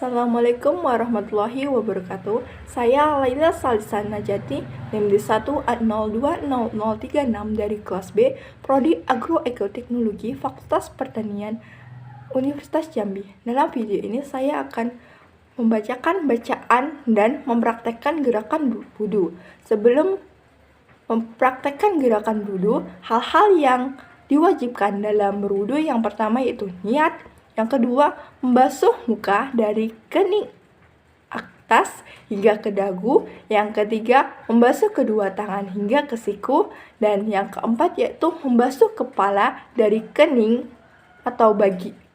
Assalamualaikum warahmatullahi wabarakatuh. Saya Laila Salisan Najati, NIM D1A020036 dari kelas B, Prodi Agroekoteknologi, Fakultas Pertanian, Universitas Jambi. Dalam video ini saya akan membacakan bacaan dan mempraktekkan gerakan wudhu. Sebelum mempraktekkan gerakan wudhu, hal-hal yang diwajibkan dalam berwudhu yang pertama yaitu niat. Yang kedua, membasuh muka dari kening atas hingga ke dagu. Yang ketiga, membasuh kedua tangan hingga ke siku. Dan yang keempat yaitu membasuh kepala dari kening atau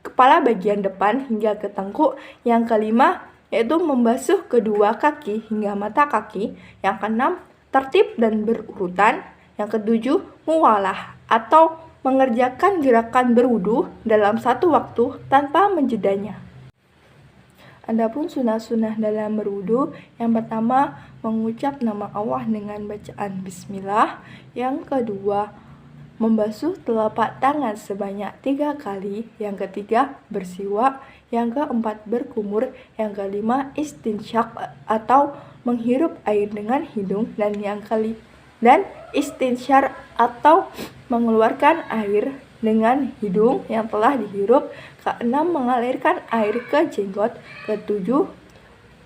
kepala bagian depan hingga ke tengkuk. Yang kelima, yaitu membasuh kedua kaki hingga mata kaki. Yang keenam, tertib dan berurutan. Yang ketujuh, muwalah atau mengerjakan gerakan berwudu dalam satu waktu tanpa menjedanya. Adapun sunah-sunah dalam berwudu, yang pertama mengucap nama Allah dengan bacaan bismillah. Yang kedua, membasuh telapak tangan sebanyak 3 kali. Yang ketiga, bersiwak. Yang keempat, berkumur. Yang kelima, istinsyak atau menghirup air dengan hidung. Dan istinsyar atau mengeluarkan air dengan hidung yang telah dihirup. Keenam, mengalirkan air ke jenggot. Ketujuh,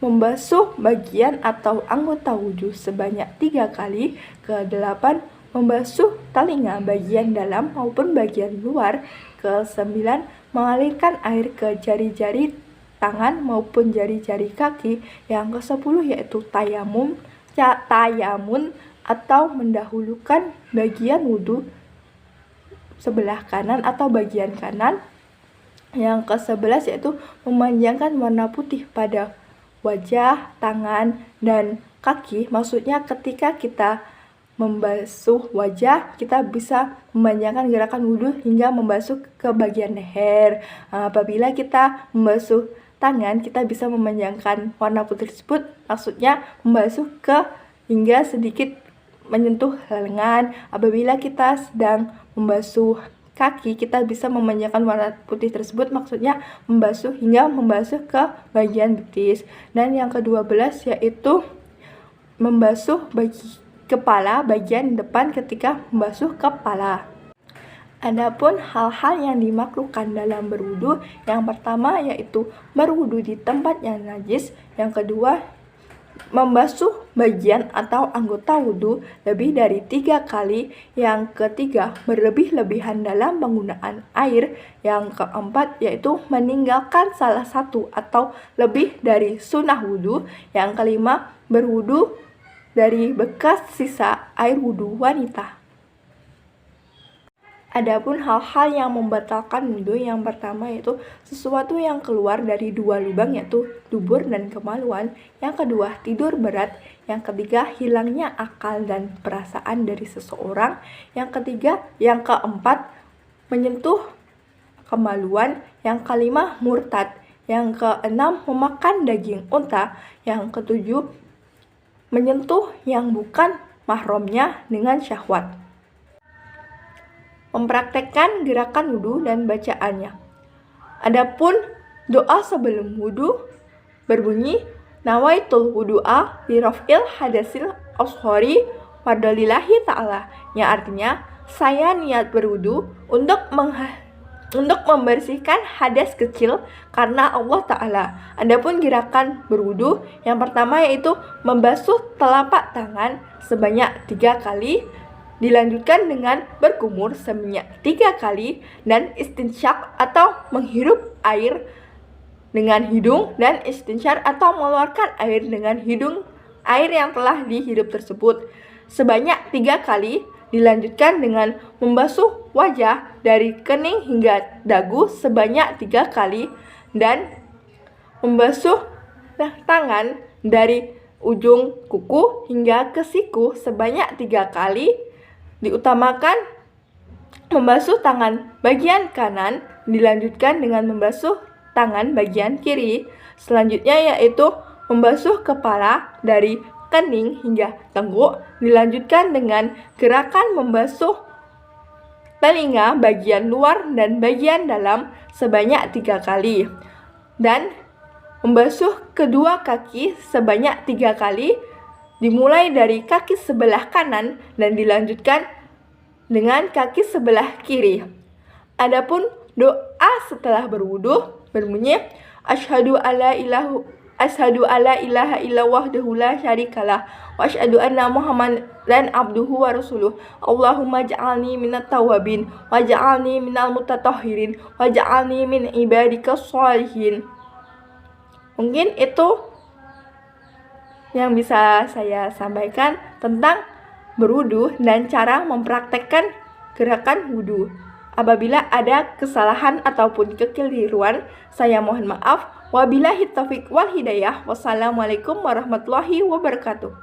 membasuh bagian atau anggota wudhu sebanyak 3 kali. Kedelapan, membasuh telinga bagian dalam maupun bagian luar. Kesembilan, mengalirkan air ke jari-jari tangan maupun jari-jari kaki. Yang ke-10 yaitu tayamun atau mendahulukan bagian wudhu sebelah kanan atau bagian kanan. Yang ke-11 yaitu memanjangkan warna putih pada wajah, tangan, dan kaki. Maksudnya ketika kita membasuh wajah, kita bisa memanjangkan gerakan wudhu hingga membasuh ke bagian leher. Apabila kita membasuh tangan, kita bisa memanjangkan warna putih tersebut, maksudnya membasuh hingga sedikit menyentuh lengan. Apabila kita sedang membasuh kaki, kita bisa memanjangkan warna putih tersebut, maksudnya membasuh ke bagian betis. Dan yang ke-12 yaitu membasuh kepala bagian depan ketika membasuh kepala. Adapun hal-hal yang dimakruhkan dalam berwudu, yang pertama yaitu berwudu di tempat yang najis. Yang kedua, membasuh bagian atau anggota wudhu lebih dari 3 kali. Yang ketiga, berlebih-lebihan dalam penggunaan air. Yang keempat yaitu meninggalkan salah satu atau lebih dari sunnah wudhu. Yang kelima, berwudhu dari bekas sisa air wudhu wanita. Adapun hal-hal yang membatalkan wudhu, yang pertama yaitu sesuatu yang keluar dari 2 lubang yaitu dubur dan kemaluan. Yang kedua, tidur berat. Yang ketiga, hilangnya akal dan perasaan dari seseorang. Yang keempat, menyentuh kemaluan. Yang kelima, murtad. Yang keenam, memakan daging unta. Yang ketujuh, menyentuh yang bukan mahramnya dengan syahwat. Mempraktekkan gerakan wudhu dan bacaannya. Adapun doa sebelum wudhu berbunyi nawaitul wudu'a li raf'il hadasil ashori wadalillahi ta'ala, yang artinya saya niat berwudhu untuk membersihkan hadas kecil karena Allah Ta'ala. Adapun gerakan berwudhu, yang pertama yaitu membasuh telapak tangan sebanyak 3 kali. Dilanjutkan dengan berkumur sebanyak 3 kali dan istinsyak atau menghirup air dengan hidung dan istinsyar atau mengeluarkan air dengan hidung air yang telah dihirup tersebut sebanyak 3 kali. Dilanjutkan dengan membasuh wajah dari kening hingga dagu sebanyak 3 kali dan membasuh tangan dari ujung kuku hingga ke siku sebanyak 3 kali. Diutamakan membasuh tangan bagian kanan, dilanjutkan dengan membasuh tangan bagian kiri. Selanjutnya yaitu membasuh kepala dari kening hingga tengkuk, dilanjutkan dengan gerakan membasuh telinga bagian luar dan bagian dalam sebanyak 3 kali. Dan Membasuh kedua kaki sebanyak 3 kali, dimulai dari kaki sebelah kanan dan dilanjutkan dengan kaki sebelah kiri. Adapun doa setelah berwudu berbunyi Asyhadu alla ilaha illallah wahdahu la syarikalah wa asyhadu anna Muhammadan abduhu wa rasuluh. Allahumma ja'alni minat tawabin wa ja'alni minal mutatahhirin wa ja'alni min ibadikas sholihin. Mungkin itu yang bisa saya sampaikan tentang berwudu dan cara mempraktekkan gerakan wudu. Apabila ada kesalahan ataupun kekeliruan, saya mohon maaf. Wabillahi taufiq wal hidayah. Wassalamualaikum warahmatullahi wabarakatuh.